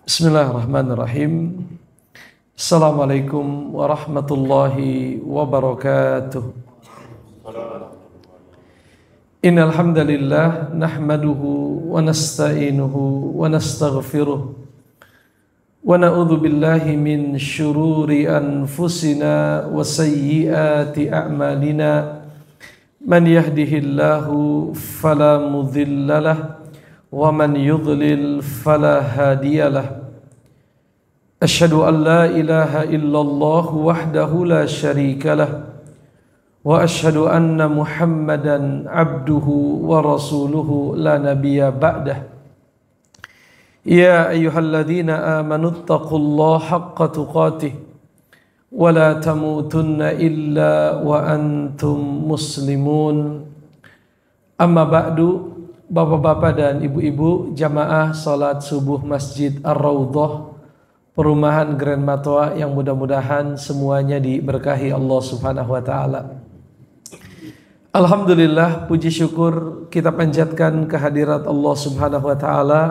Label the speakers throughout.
Speaker 1: Bismillahirrahmanirrahim. Assalamualaikum warahmatullahi wabarakatuh. Innal hamdalillah nahmaduhu wa nasta'inuhu wa nastaghfiruh wa na'udzu billahi min syururi anfusina wa sayyiati a'malina. Man yahdihillahu fala mudhillalah wa man yudlil fala hadiyalah. Asyhadu an la ilaha illallah wahdahu la syarikalah wa asyhadu anna Muhammadan abduhu wa rasuluhu la nabiyya ba'dah. Ya ayyuhalladzina amanu taqullaha haqqa tuqatih wa la tamutunna illa wa antum muslimun. Amma ba'du. Bapak-bapak dan ibu-ibu jamaah salat subuh Masjid Ar-Raudhah Perumahan Grand Matoa yang mudah-mudahan semuanya diberkahi Allah Subhanahu wa taala. Alhamdulillah, puji syukur kita panjatkan kehadirat Allah Subhanahu wa taala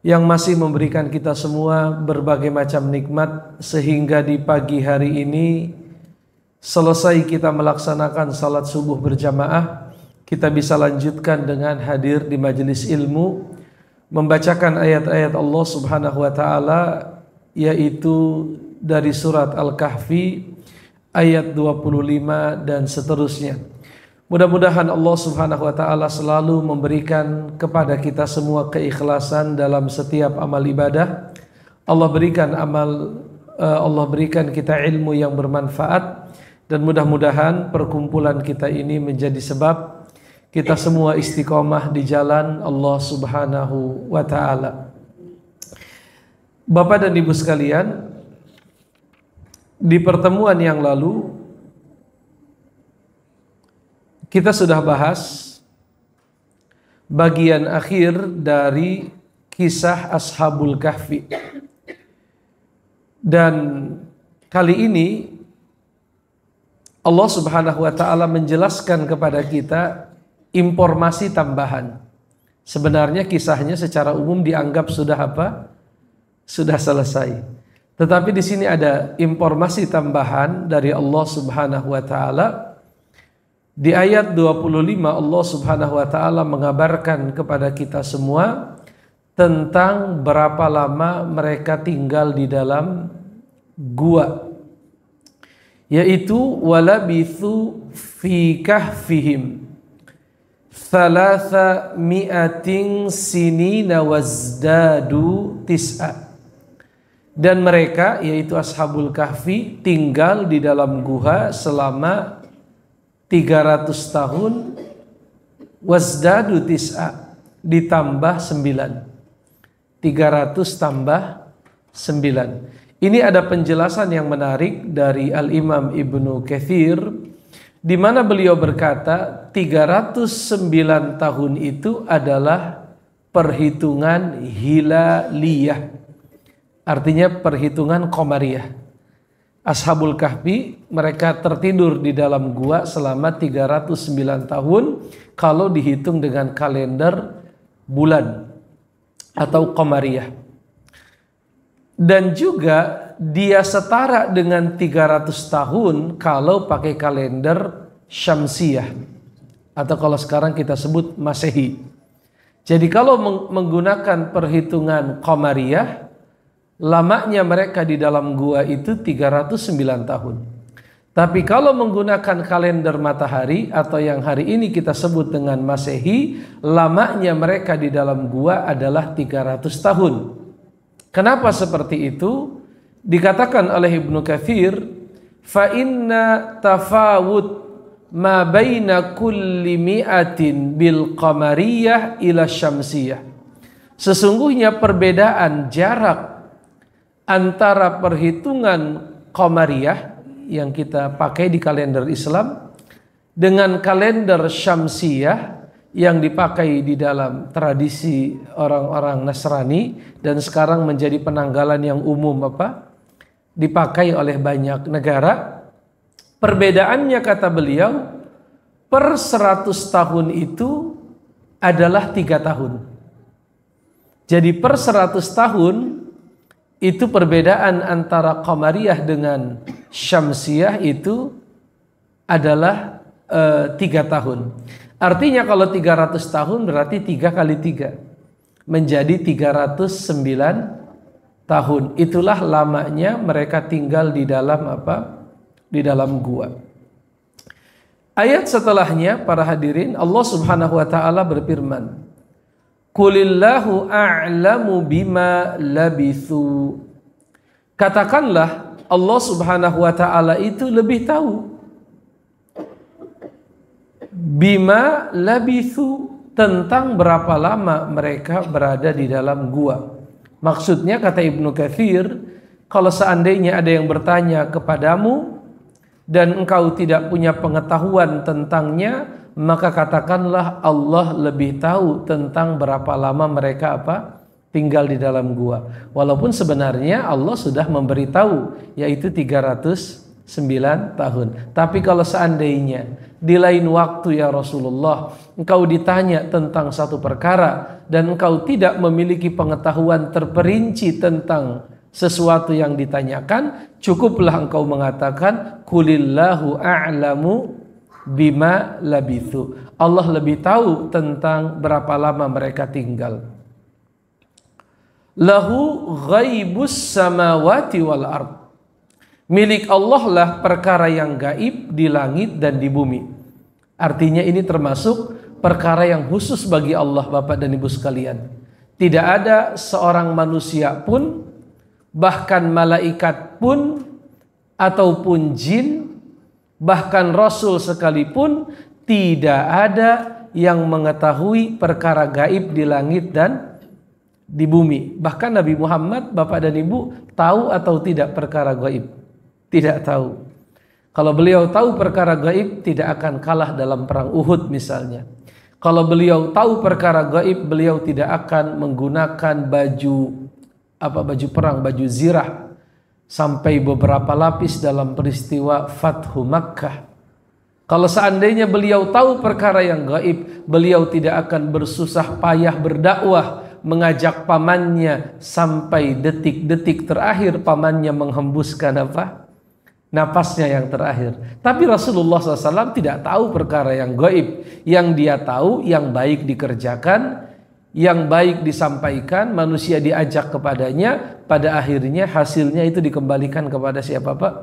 Speaker 1: yang masih memberikan kita semua berbagai macam nikmat sehingga di pagi hari ini selesai kita melaksanakan salat subuh berjamaah, kita bisa lanjutkan dengan hadir di majelis ilmu, membacakan ayat-ayat Allah Subhanahu wa taala, yaitu dari surat Al-Kahfi ayat 25 dan seterusnya. Mudah-mudahan Allah Subhanahu wa taala selalu memberikan kepada kita semua keikhlasan dalam setiap amal ibadah. Allah berikan kita ilmu yang bermanfaat, dan mudah-mudahan perkumpulan kita ini menjadi sebab kita semua istiqomah di jalan Allah Subhanahu wa taala. Bapak dan Ibu sekalian, di pertemuan yang lalu kita sudah bahas bagian akhir dari kisah Ashabul Kahfi. Dan kali ini Allah Subhanahu wa taala menjelaskan kepada kita informasi tambahan. Sebenarnya kisahnya secara umum dianggap sudah apa? Sudah selesai. Tetapi di sini ada informasi tambahan dari Allah Subhanahu wa taala. Di ayat 25 Allah Subhanahu wa taala mengabarkan kepada kita semua tentang berapa lama mereka tinggal di dalam gua. Yaitu walabithu fi kahfihim thalatha mi'atin sinina wazdadu tis'a. Dan mereka, yaitu Ashabul Kahfi, tinggal di dalam gua selama 300 tahun, wazdadu tis'a, ditambah 9. 300 tambah 9. Ini ada penjelasan yang menarik dari Al-Imam Ibnu Katsir, di mana beliau berkata 309 tahun itu adalah perhitungan hilaliyah, artinya perhitungan qamariyah. Ashabul Kahfi mereka tertidur di dalam gua selama 309 tahun kalau dihitung dengan kalender bulan atau qamariyah. Dan juga dia setara dengan 300 tahun kalau pakai kalender syamsiyah, atau kalau sekarang kita sebut Masehi. Jadi kalau menggunakan perhitungan qamariyah, lamanya mereka di dalam gua itu 309 tahun. Tapi kalau menggunakan kalender matahari atau yang hari ini kita sebut dengan Masehi, lamanya mereka di dalam gua adalah 300 tahun. Kenapa seperti itu? Dikatakan oleh Ibnu Katsir, fa inna tafawut ma baina kulli mi'atin bil qamariyah ila syamsiyah. Sesungguhnya perbedaan jarak antara perhitungan qamariyah yang kita pakai di kalender Islam dengan kalender syamsiyah yang dipakai di dalam tradisi orang-orang Nasrani dan sekarang menjadi penanggalan yang umum dipakai oleh banyak negara. Perbedaannya, kata beliau, per 100 tahun itu adalah 3 tahun. Jadi per 100 tahun itu perbedaan antara Qamariyah dengan Syamsiyah itu adalah 3 tahun. Artinya kalau 300 tahun berarti 3 kali 3 menjadi 309 tahun. Itulah lamanya mereka tinggal di dalam apa? Di dalam gua. Ayat setelahnya para hadirin, Allah Subhanahu wa taala berfirman, Qulillahu a'lamu bima labithu. Katakanlah Allah Subhanahu wa taala itu lebih tahu bima labithu, tentang berapa lama mereka berada di dalam gua. Maksudnya kata Ibnu Katsir, kalau seandainya ada yang bertanya kepadamu dan engkau tidak punya pengetahuan tentangnya, maka katakanlah Allah lebih tahu tentang berapa lama mereka tinggal di dalam gua. Walaupun sebenarnya Allah sudah memberitahu, yaitu 309 tahun. Tapi kalau seandainya di lain waktu ya Rasulullah, engkau ditanya tentang satu perkara dan engkau tidak memiliki pengetahuan terperinci tentang sesuatu yang ditanyakan, cukuplah engkau mengatakan Qulillahu a'lamu bima labithu. Allah lebih tahu tentang berapa lama mereka tinggal. Lahu ghaibus samawati wal ard. Milik Allah lah perkara yang gaib di langit dan di bumi. Artinya ini termasuk perkara yang khusus bagi Allah, Bapak dan Ibu sekalian. Tidak ada seorang manusia pun, bahkan malaikat pun, ataupun jin, bahkan Rasul sekalipun, tidak ada yang mengetahui perkara gaib di langit dan di bumi. Bahkan Nabi Muhammad, Bapak dan Ibu, tahu atau tidak perkara gaib? Tidak tahu. Kalau beliau tahu perkara gaib, tidak akan kalah dalam perang Uhud misalnya. Kalau beliau tahu perkara gaib, beliau tidak akan menggunakan baju perang, baju zirah, sampai beberapa lapis dalam peristiwa Fathu Makkah. Kalau seandainya beliau tahu perkara yang gaib, beliau tidak akan bersusah payah berdakwah, mengajak pamannya sampai detik-detik terakhir pamannya menghembuskan napasnya yang terakhir. Tapi Rasulullah SAW tidak tahu perkara yang gaib. Yang dia tahu yang baik dikerjakan, yang baik disampaikan, manusia diajak kepadanya, pada akhirnya hasilnya itu dikembalikan kepada siapa Pak?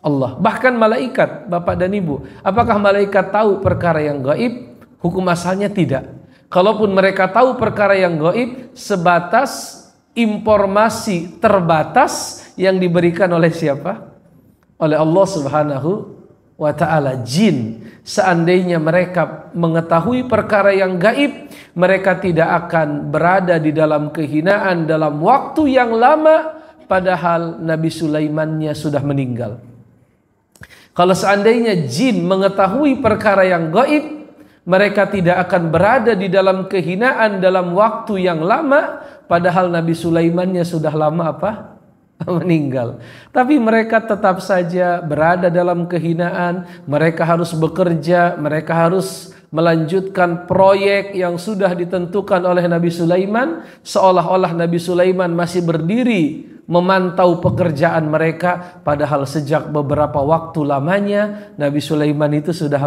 Speaker 1: Allah. Bahkan malaikat, Bapak dan Ibu, apakah malaikat tahu perkara yang gaib? Hukum asalnya tidak. Kalaupun mereka tahu perkara yang gaib, sebatas informasi terbatas yang diberikan oleh siapa? Oleh Allah Subhanahu wa ta'ala. Jin, seandainya mereka mengetahui perkara yang gaib, mereka tidak akan berada di dalam kehinaan dalam waktu yang lama, padahal Nabi Sulaimannya sudah meninggal. Kalau seandainya jin mengetahui perkara yang gaib, mereka tidak akan berada di dalam kehinaan dalam waktu yang lama, padahal Nabi Sulaimannya sudah lama meninggal. Tapi mereka tetap saja berada dalam kehinaan. Mereka harus bekerja, mereka harus melanjutkan proyek yang sudah ditentukan oleh Nabi Sulaiman, seolah-olah Nabi Sulaiman masih berdiri memantau pekerjaan mereka, padahal sejak beberapa waktu lamanya Nabi Sulaiman itu sudah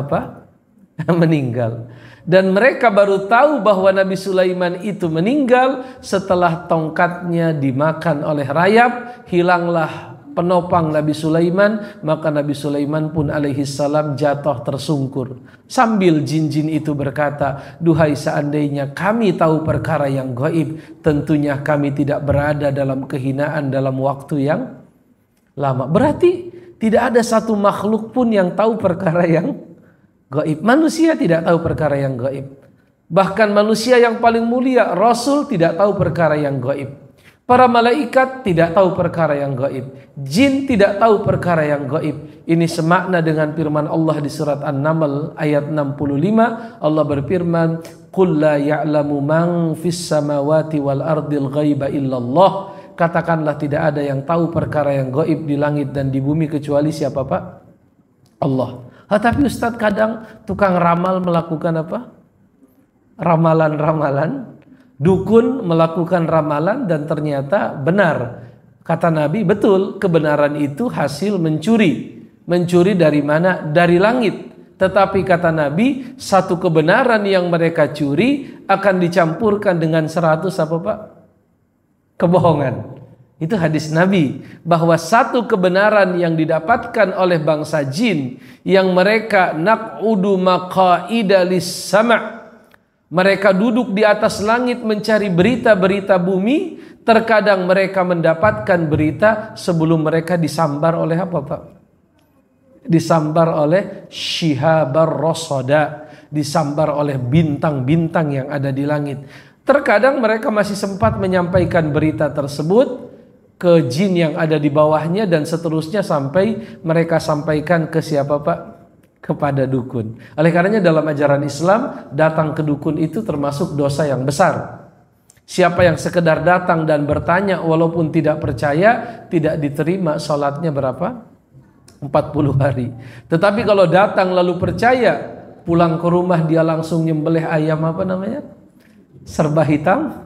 Speaker 1: meninggal. Dan mereka baru tahu bahwa Nabi Sulaiman itu meninggal setelah tongkatnya dimakan oleh rayap, hilanglah penopang Nabi Sulaiman, maka Nabi Sulaiman pun alaihi salam jatuh tersungkur. Sambil jin-jin itu berkata, duhai seandainya kami tahu perkara yang gaib, tentunya kami tidak berada dalam kehinaan dalam waktu yang lama. Berarti tidak ada satu makhluk pun yang tahu perkara yang gaib. Manusia tidak tahu perkara yang gaib. Bahkan manusia yang paling mulia, Rasul, tidak tahu perkara yang gaib. Para malaikat tidak tahu perkara yang gaib. Jin tidak tahu perkara yang gaib. Ini semakna dengan firman Allah di surat An-Naml ayat 65. Allah berfirman, "Qul la ya'lamu man fis samawati wal ardil ghaiba illallah." Katakanlah tidak ada yang tahu perkara yang gaib di langit dan di bumi kecuali siapa Pak? Allah. Tapi Ustadz, kadang tukang ramal melakukan ramalan-ramalan. Dukun melakukan ramalan dan ternyata benar. Kata Nabi, betul, kebenaran itu hasil mencuri. Mencuri dari mana? Dari langit. Tetapi kata Nabi, satu kebenaran yang mereka curi akan dicampurkan dengan 100 apa Pak? Kebohongan. Itu hadis Nabi, bahwa satu kebenaran yang didapatkan oleh bangsa jin yang mereka naq'udu maqaida lis-sama', mereka duduk di atas langit mencari berita-berita bumi. Terkadang mereka mendapatkan berita sebelum mereka disambar oleh apa Pak? Disambar oleh syihabar rasada, disambar oleh bintang-bintang yang ada di langit. Terkadang mereka masih sempat menyampaikan berita tersebut ke jin yang ada di bawahnya dan seterusnya sampai mereka sampaikan ke siapa Pak? Kepada dukun. Oleh karenanya dalam ajaran Islam, datang ke dukun itu termasuk dosa yang besar. Siapa yang sekedar datang dan bertanya walaupun tidak percaya, tidak diterima sholatnya berapa? 40 hari. Tetapi kalau datang lalu percaya, pulang ke rumah dia langsung nyembelih ayam apa namanya? Serba hitam.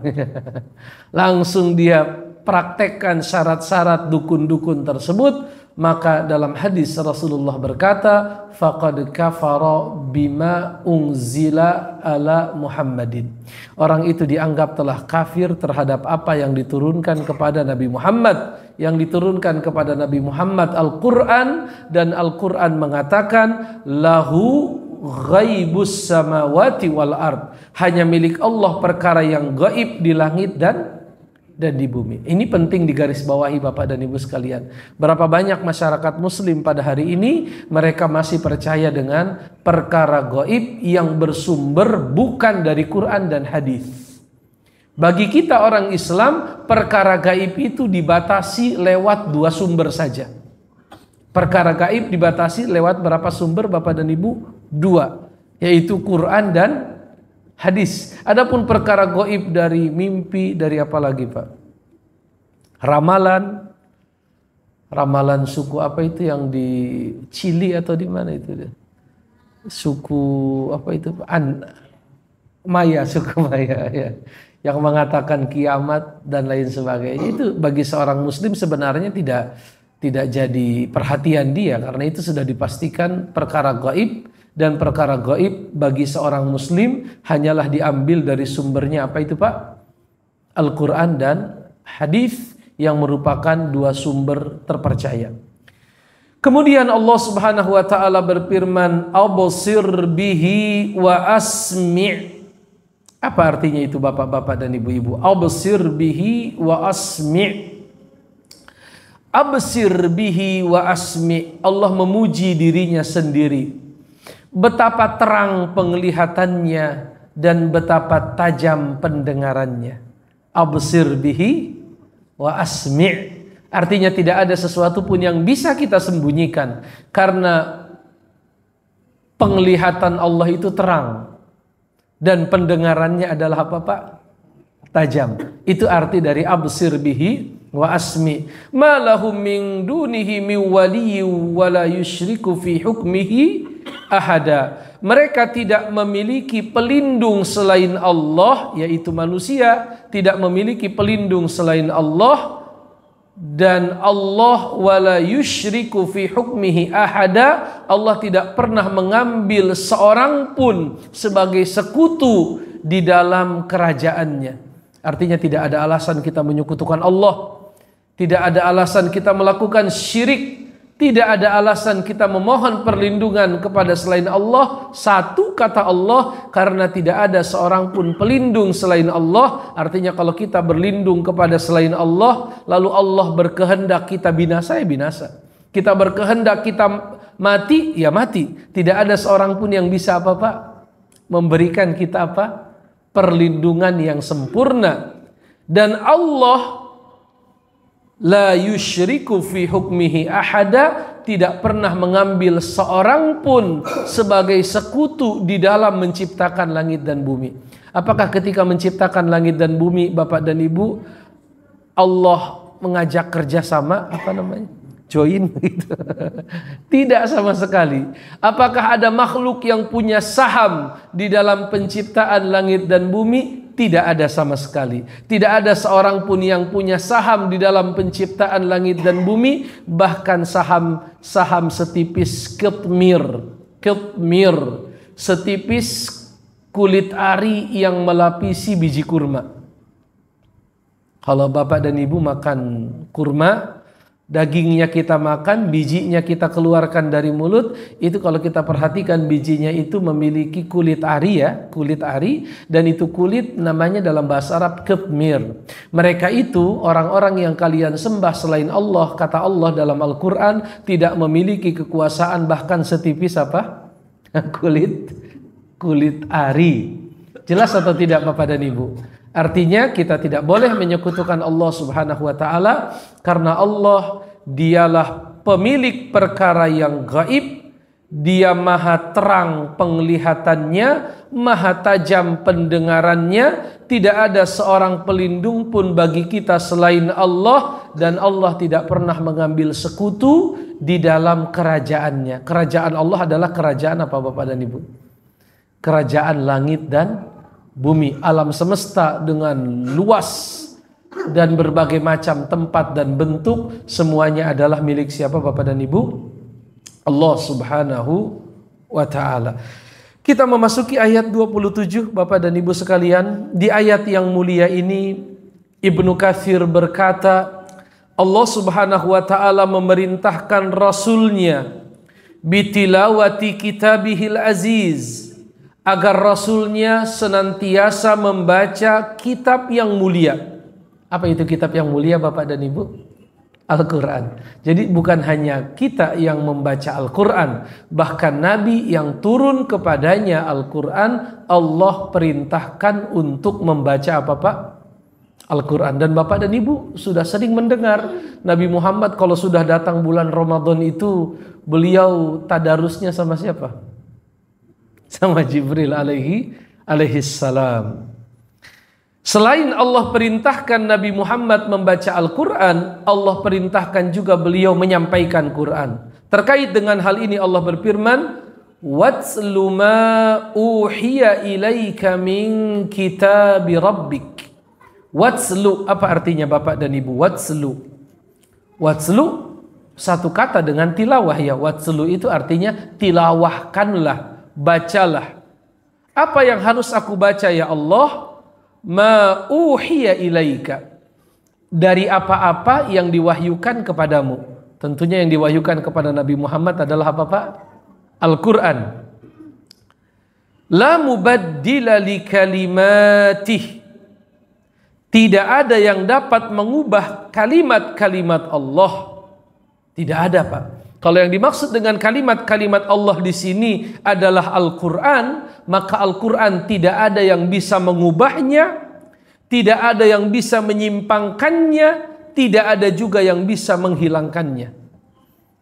Speaker 1: Langsung dia praktekkan syarat-syarat dukun-dukun tersebut. Maka dalam hadis Rasulullah berkata, faqad kafara bima unzila ala Muhammadin. Orang itu dianggap telah kafir terhadap apa yang diturunkan kepada Nabi Muhammad. Yang diturunkan kepada Nabi Muhammad Al-Quran, dan Al-Quran mengatakan lahu ghaibus samawati wal ard. Hanya milik Allah perkara yang gaib di langit dan di bumi. Ini penting digarisbawahi Bapak dan Ibu sekalian. Berapa banyak masyarakat muslim pada hari ini mereka masih percaya dengan perkara gaib yang bersumber bukan dari Quran dan hadis. Bagi kita orang Islam, perkara gaib itu dibatasi lewat 2 sumber saja. Perkara gaib dibatasi lewat berapa sumber Bapak dan Ibu? 2, yaitu Quran dan hadis. Adapun perkara gaib dari mimpi, dari apa lagi Pak? Ramalan suku apa itu yang di Chili atau di mana itu? Suku apa itu? Maya, suku Maya ya. Yang mengatakan kiamat dan lain sebagainya. Itu bagi seorang muslim sebenarnya tidak jadi perhatian dia, karena itu sudah dipastikan perkara gaib. Dan perkara gaib bagi seorang muslim hanyalah diambil dari sumbernya apa itu Pak? Al-Quran dan hadis yang merupakan 2 sumber terpercaya. Kemudian Allah Subhanahu wa taala berfirman, absir bihi wa asmi'. Apa artinya itu Bapak-bapak dan Ibu-ibu? Absir bihi wa asmi'. Absir bihi wa asmi'. Allah memuji dirinya sendiri. Betapa terang penglihatannya dan betapa tajam pendengarannya. Absir bihi wa asmi'. Artinya tidak ada sesuatu pun yang bisa kita sembunyikan, karena penglihatan Allah itu terang dan pendengarannya adalah apa Pak? Tajam. Itu arti dari absir bihi wa asmi. Ma lahum min dunihi min waliyyin wa la yusyriku fi hukmihi ahada. Mereka tidak memiliki pelindung selain Allah, yaitu manusia tidak memiliki pelindung selain Allah, dan Allah wala yusyriku fi hukmihi ahada. Allah tidak pernah mengambil seorang pun sebagai sekutu di dalam kerajaannya. Artinya tidak ada alasan kita menyekutukan Allah, tidak ada alasan kita melakukan syirik, tidak ada alasan kita memohon perlindungan kepada selain Allah. Satu kata Allah, karena tidak ada seorang pun pelindung selain Allah. Artinya kalau kita berlindung kepada selain Allah, lalu Allah berkehendak kita binasa, ya binasa. Kita berkehendak kita mati, ya mati. Tidak ada seorang pun yang bisa apa Pak? Memberikan kita apa? Perlindungan yang sempurna. Dan Allah la yusyriku fi hukmihi ahada, tidak pernah mengambil seorang pun sebagai sekutu di dalam menciptakan langit dan bumi. Apakah ketika menciptakan langit dan bumi Bapak dan Ibu, Allah mengajak kerjasama apa namanya? Join gitu. Tidak sama sekali. Apakah ada makhluk yang punya saham di dalam penciptaan langit dan bumi? tidak ada sama sekali. Tidak ada seorang pun yang punya saham di dalam penciptaan langit dan bumi, bahkan saham setipis kitmir, setipis kulit ari yang melapisi biji kurma. Kalau bapak dan ibu makan kurma, dagingnya kita makan, bijinya kita keluarkan dari mulut, itu kalau kita perhatikan bijinya itu memiliki kulit ari ya, kulit ari, dan itu kulit namanya dalam bahasa Arab kitmir. Mereka itu orang-orang yang kalian sembah selain Allah, kata Allah dalam Al-Quran, tidak memiliki kekuasaan bahkan setipis apa? kulit ari. Jelas atau tidak Bapak dan Ibu? Artinya kita tidak boleh menyekutukan Allah Subhanahu wa taala, karena Allah dialah pemilik perkara yang gaib, dia maha terang penglihatannya, maha tajam pendengarannya, tidak ada seorang pelindung pun bagi kita selain Allah, dan Allah tidak pernah mengambil sekutu di dalam kerajaannya. Kerajaan Allah adalah kerajaan apa Bapak dan Ibu? Kerajaan langit dan bumi, alam semesta dengan luas dan berbagai macam tempat dan bentuk, semuanya adalah milik siapa Bapak dan Ibu? Allah Subhanahu wa ta'ala. Kita memasuki ayat 27 Bapak dan Ibu sekalian. Di ayat yang mulia ini Ibnu Katsir berkata, Allah Subhanahu wa ta'ala memerintahkan Rasulnya bitilawati kitabihil aziz, agar Rasulnya senantiasa membaca kitab yang mulia. Apa itu kitab yang mulia Bapak dan Ibu? Al-Quran. Jadi bukan hanya kita yang membaca Al-Quran, bahkan Nabi yang turun kepadanya Al-Quran, Allah perintahkan untuk membaca apa Pak? Al-Quran. Dan Bapak dan Ibu sudah sering mendengar Nabi Muhammad kalau sudah datang bulan Ramadan itu, beliau tadarusnya sama siapa? Sama Jibril alaihi salam. Selain Allah perintahkan Nabi Muhammad membaca Al-Quran, Allah perintahkan juga beliau menyampaikan Quran. Terkait dengan hal ini Allah berfirman, "Watslu ma uhiya ilaika min kitabi rabbik." Watslu, apa artinya Bapak dan Ibu? Watslu. Watslu satu kata dengan tilawah ya. Watslu itu artinya tilawahkanlah, bacalah. Apa yang harus aku baca ya Allah? Ma uhiya ilaika, dari apa-apa yang diwahyukan kepadamu. Tentunya yang diwahyukan kepada Nabi Muhammad adalah apa Pak? Al-Quran. La mubaddila li kalimatih, tidak ada yang dapat mengubah kalimat-kalimat Allah. Tidak ada Pak. Kalau yang dimaksud dengan kalimat-kalimat Allah di sini adalah Al-Quran, maka Al-Quran tidak ada yang bisa mengubahnya, tidak ada yang bisa menyimpangkannya, tidak ada juga yang bisa menghilangkannya.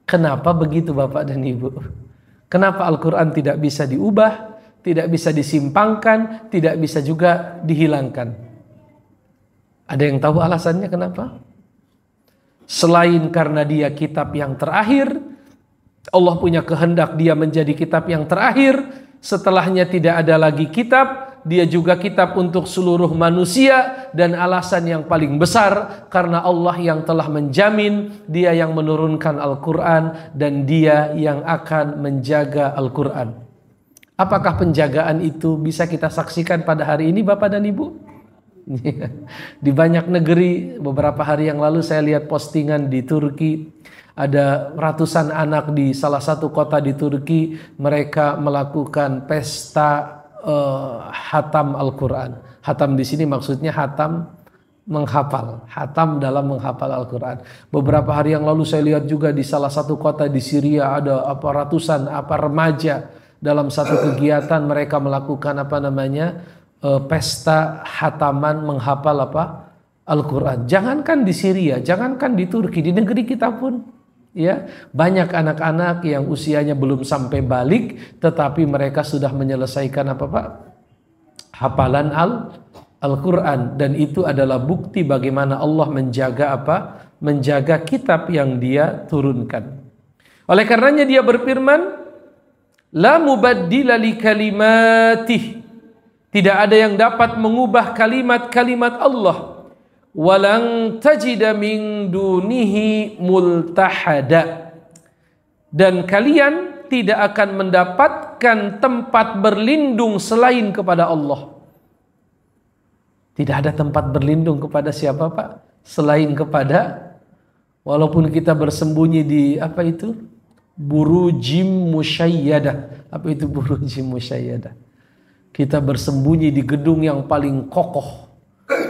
Speaker 1: Kenapa begitu Bapak dan Ibu? Kenapa Al-Quran tidak bisa diubah, tidak bisa disimpangkan, tidak bisa juga dihilangkan? Ada yang tahu alasannya kenapa? Selain karena dia kitab yang terakhir, Allah punya kehendak dia menjadi kitab yang terakhir. Setelahnya tidak ada lagi kitab, dia juga kitab untuk seluruh manusia. Dan alasan yang paling besar, karena Allah yang telah menjamin, dia yang menurunkan Al-Quran, dan dia yang akan menjaga Al-Quran. Apakah penjagaan itu bisa kita saksikan pada hari ini Bapak dan Ibu? Di banyak negeri, beberapa hari yang lalu saya lihat postingan di Turki, ada ratusan anak di salah satu kota di Turki, mereka melakukan pesta hatam Al-Quran. Hatam di sini maksudnya hatam menghafal, hatam dalam menghafal Al-Quran. Beberapa hari yang lalu saya lihat juga di salah satu kota di Syria, ada ratusan remaja dalam satu kegiatan, mereka melakukan pesta hataman menghafal Al-Quran. Jangankan di Syria, jangankan di Turki, di negeri kita pun ya banyak anak-anak yang usianya belum sampai balik, tetapi mereka sudah menyelesaikan hafalan Al-Quran. Dan itu adalah bukti bagaimana Allah menjaga kitab yang dia turunkan. Oleh karenanya dia berfirman, la mubaddila li kalimatih, Tidak ada yang dapat mengubah kalimat-kalimat Allah. Walang tajida min dunihi multahada. Dan kalian tidak akan mendapatkan tempat berlindung selain kepada Allah. Tidak ada tempat berlindung kepada siapa, Pak? Selain kepada, walaupun kita bersembunyi di apa itu? Burujim musyayyadah. Apa itu burujim musyayyadah? Kita bersembunyi di gedung yang paling kokoh.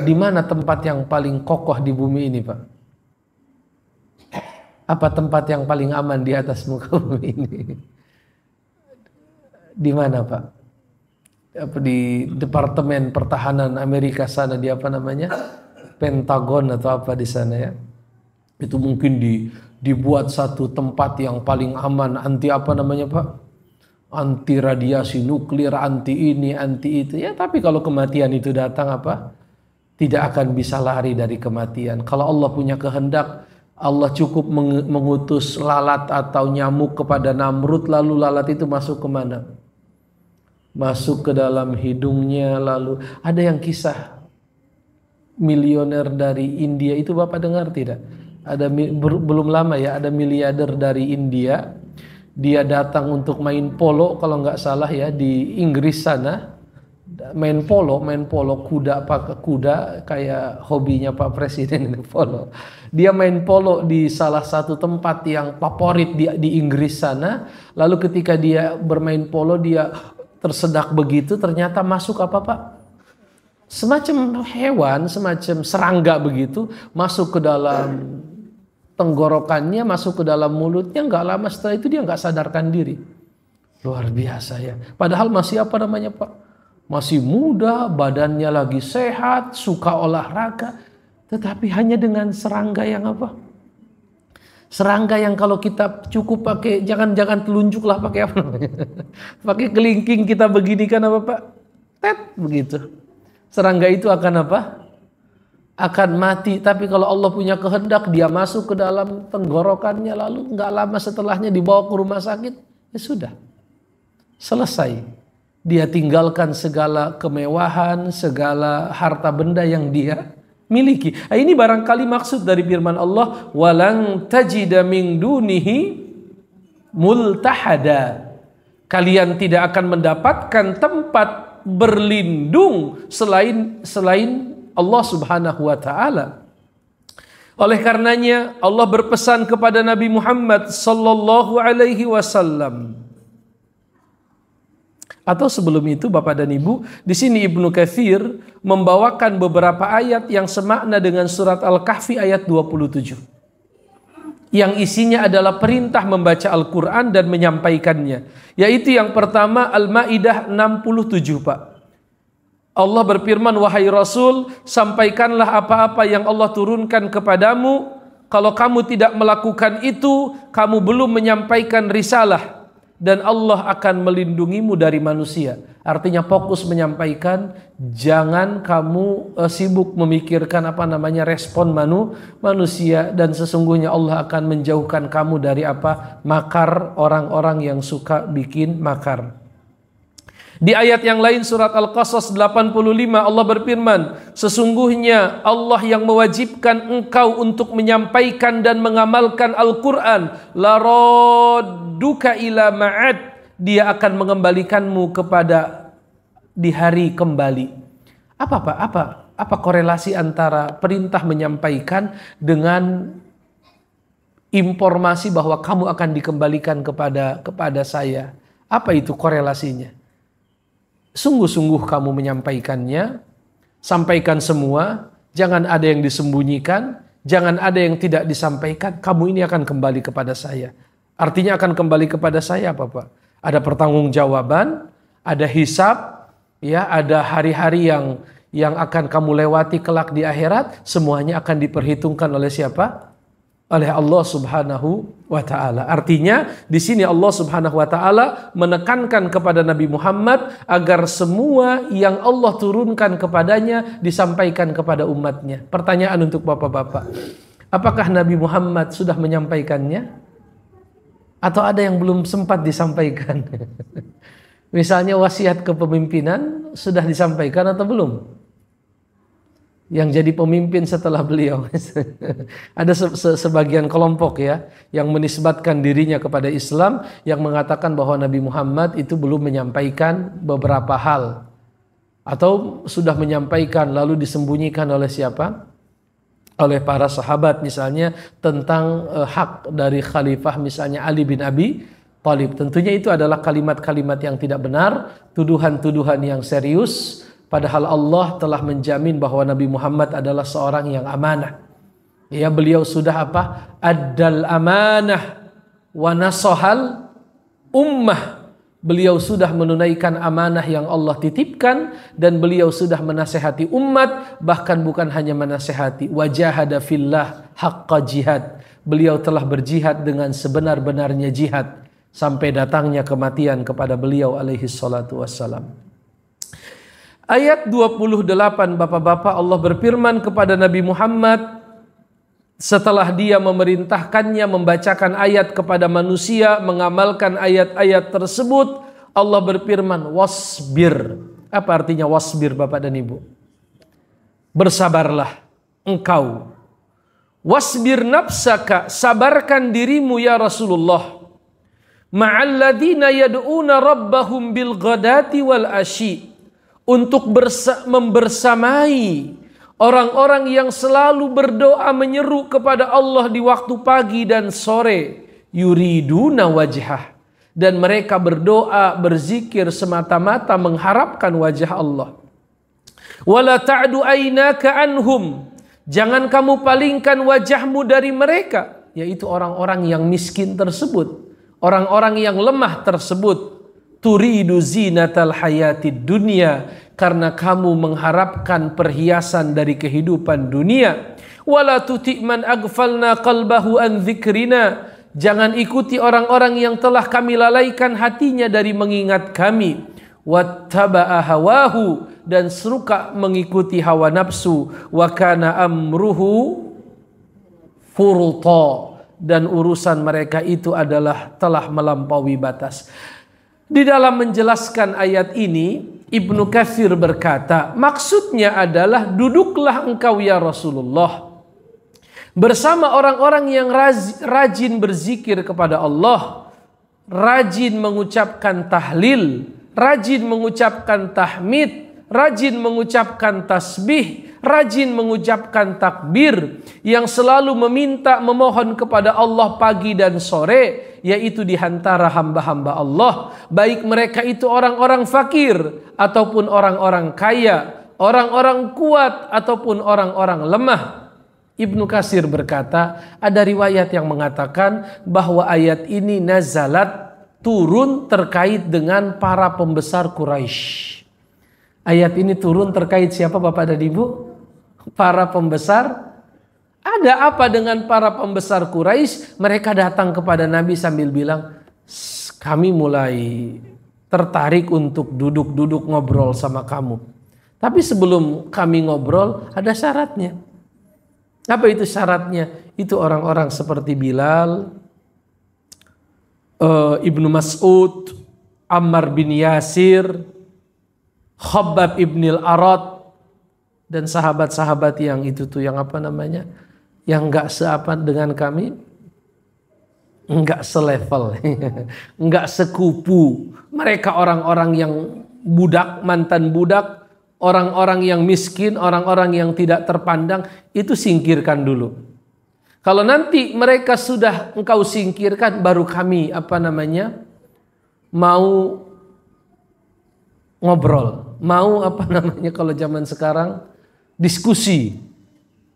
Speaker 1: Di mana tempat yang paling kokoh di bumi ini, Pak? Apa tempat yang paling aman di atas muka bumi ini? Di mana, Pak? Apa di Departemen Pertahanan Amerika sana, di apa namanya? Pentagon atau apa di sana ya? Itu mungkin dibuat satu tempat yang paling aman, anti apa namanya, Pak? Anti radiasi nuklir, anti ini, anti itu. Ya, tapi kalau kematian itu datang apa? Tidak akan bisa lari dari kematian. Kalau Allah punya kehendak, Allah cukup mengutus lalat atau nyamuk kepada Namrud, lalu lalat itu masuk kemana? Masuk ke dalam hidungnya. Lalu ada yang kisah milioner dari India itu, Bapak dengar tidak? Ada belum lama ya, ada miliarder dari India. Dia datang untuk main polo kalau nggak salah ya, di Inggris sana. Main polo kuda kayak hobinya Pak Presiden ini, polo. Dia main polo di salah satu tempat yang favorit di Inggris sana. Lalu ketika dia bermain polo, dia tersedak begitu, ternyata masuk apa, Pak? Semacam hewan, semacam serangga begitu, masuk ke dalam tenggorokannya, masuk ke dalam mulutnya. Nggak lama setelah itu dia nggak sadarkan diri. Luar biasa ya. Padahal masih apa namanya, Pak? Masih muda, badannya lagi sehat, suka olahraga. Tetapi hanya dengan serangga yang apa? Serangga yang kalau kita cukup pakai, jangan telunjuk lah, pakai apa namanya? Pakai kelingking kita begini kan apa, Pak? Tet, begitu. Serangga itu akan apa? Akan mati. Tapi kalau Allah punya kehendak, dia masuk ke dalam tenggorokannya, lalu nggak lama setelahnya dibawa ke rumah sakit, ya sudah, selesai. Dia tinggalkan segala kemewahan, segala harta benda yang dia miliki. Nah, ini barangkali maksud dari firman Allah, walang tajida min dunihi multahada. Kalian tidak akan mendapatkan tempat berlindung selain Allah Subhanahu wa taala. Oleh karenanya Allah berpesan kepada Nabi Muhammad sallallahu alaihi wasallam. Atau sebelum itu, Bapak dan Ibu, di sini Ibnu Katsir membawakan beberapa ayat yang semakna dengan surat Al-Kahfi ayat 27. Yang isinya adalah perintah membaca Al-Quran dan menyampaikannya. Yaitu yang pertama Al-Maidah 67, Pak. Allah berfirman, wahai Rasul, sampaikanlah apa-apa yang Allah turunkan kepadamu. Kalau kamu tidak melakukan itu, kamu belum menyampaikan risalah. Dan Allah akan melindungimu dari manusia. Artinya fokus menyampaikan, jangan kamu sibuk memikirkan apa namanya respon manusia, dan sesungguhnya Allah akan menjauhkan kamu dari apa? Makar orang-orang yang suka bikin makar. Di ayat yang lain surat Al-Qasas 85 Allah berfirman, sesungguhnya Allah yang mewajibkan engkau untuk menyampaikan dan mengamalkan Al-Quran, la radduka ila ma'ad, dia akan mengembalikanmu kepada di hari kembali. Apa Pak? Apa korelasi antara perintah menyampaikan dengan informasi bahwa kamu akan dikembalikan kepada saya? Apa itu korelasinya? Sungguh-sungguh kamu menyampaikannya, sampaikan semua, jangan ada yang disembunyikan, jangan ada yang tidak disampaikan, kamu ini akan kembali kepada saya. Artinya akan kembali kepada saya apa, Pak? Ada pertanggungjawaban, ada hisab, ya, ada hari-hari yang akan kamu lewati kelak di akhirat, semuanya akan diperhitungkan oleh siapa? Oleh Allah Subhanahu wa taala. Artinya di sini Allah Subhanahu wa taala menekankan kepada Nabi Muhammad agar semua yang Allah turunkan kepadanya disampaikan kepada umatnya. Pertanyaan untuk Bapak-bapak, apakah Nabi Muhammad sudah menyampaikannya? Atau ada yang belum sempat disampaikan? Misalnya wasiat kepemimpinan sudah disampaikan atau belum? Yang jadi pemimpin setelah beliau. Ada sebagian kelompok ya yang menisbatkan dirinya kepada Islam, yang mengatakan bahwa Nabi Muhammad itu belum menyampaikan beberapa hal, atau sudah menyampaikan lalu disembunyikan oleh siapa? Oleh para sahabat, misalnya tentang hak dari khalifah misalnya Ali bin Abi Thalib. Tentunya itu adalah kalimat-kalimat yang tidak benar, tuduhan-tuduhan yang serius. Padahal Allah telah menjamin bahwa Nabi Muhammad adalah seorang yang amanah. Ya, beliau sudah apa? Addal amanah wa nasohal ummah. Beliau sudah menunaikan amanah yang Allah titipkan, dan beliau sudah menasehati umat, bahkan bukan hanya menasehati, wajahada fillah haqqa jihad. Beliau telah berjihad dengan sebenar-benarnya jihad sampai datangnya kematian kepada beliau alaihi salatu wassalam. Ayat 28, Bapak-bapak, Allah berfirman kepada Nabi Muhammad setelah dia memerintahkannya membacakan ayat kepada manusia, mengamalkan ayat-ayat tersebut. Allah berfirman, wasbir. Apa artinya wasbir, Bapak dan Ibu? Bersabarlah engkau. Wasbir nafsaka, sabarkan dirimu ya Rasulullah. Ma'alladina yad'una rabbahum bil ghadati wal ashi. Untuk membersamai orang-orang yang selalu berdoa menyeru kepada Allah di waktu pagi dan sore. Yuriduna wajhah. Dan mereka berdoa, berzikir semata-mata mengharapkan wajah Allah. Wala ta'du aynaka anhum. Jangan kamu palingkan wajahmu dari mereka. Yaitu orang-orang yang miskin tersebut. Orang-orang yang lemah tersebut. Turidu zinatal hayatid dunia, karena kamu mengharapkan perhiasan dari kehidupan dunia. Wala tuti' man aghfalna qalbahu an dzikrina. Jangan ikuti orang-orang yang telah kami lalaikan hatinya dari mengingat kami. Wattaba'a hawahu, dan suka mengikuti hawa nafsu. Wa kana amruhu furta, dan urusan mereka itu adalah telah melampaui batas. Di dalam menjelaskan ayat ini, Ibnu Katsir berkata, maksudnya adalah duduklah engkau ya Rasulullah bersama orang-orang yang rajin berzikir kepada Allah, rajin mengucapkan tahlil, rajin mengucapkan tahmid, rajin mengucapkan tasbih, rajin mengucapkan takbir, yang selalu meminta memohon kepada Allah pagi dan sore, yaitu di antara hamba-hamba Allah, baik mereka itu orang-orang fakir ataupun orang-orang kaya, orang-orang kuat ataupun orang-orang lemah. Ibnu Katsir berkata, ada riwayat yang mengatakan bahwa ayat ini nazalat, turun terkait dengan para pembesar Quraisy. Ayat ini turun terkait siapa, Bapak dan Ibu? Para pembesar. Ada apa dengan para pembesar Quraisy? Mereka datang kepada Nabi sambil bilang, kami mulai tertarik untuk duduk-duduk ngobrol sama kamu. Tapi sebelum kami ngobrol, ada syaratnya. Apa itu syaratnya? Itu orang-orang seperti Bilal, Ibnu Mas'ud, Ammar bin Yasir, Khabbab ibnil Arad, dan sahabat-sahabat yang itu tuh, yang apa namanya, yang enggak seapan dengan kami, enggak selevel, enggak sekupu. Mereka orang-orang yang budak, mantan budak, orang-orang yang miskin, orang-orang yang tidak terpandang, itu singkirkan dulu. Kalau nanti mereka sudah engkau singkirkan, baru kami apa namanya, mau ngobrol, mau apa namanya kalau zaman sekarang, diskusi,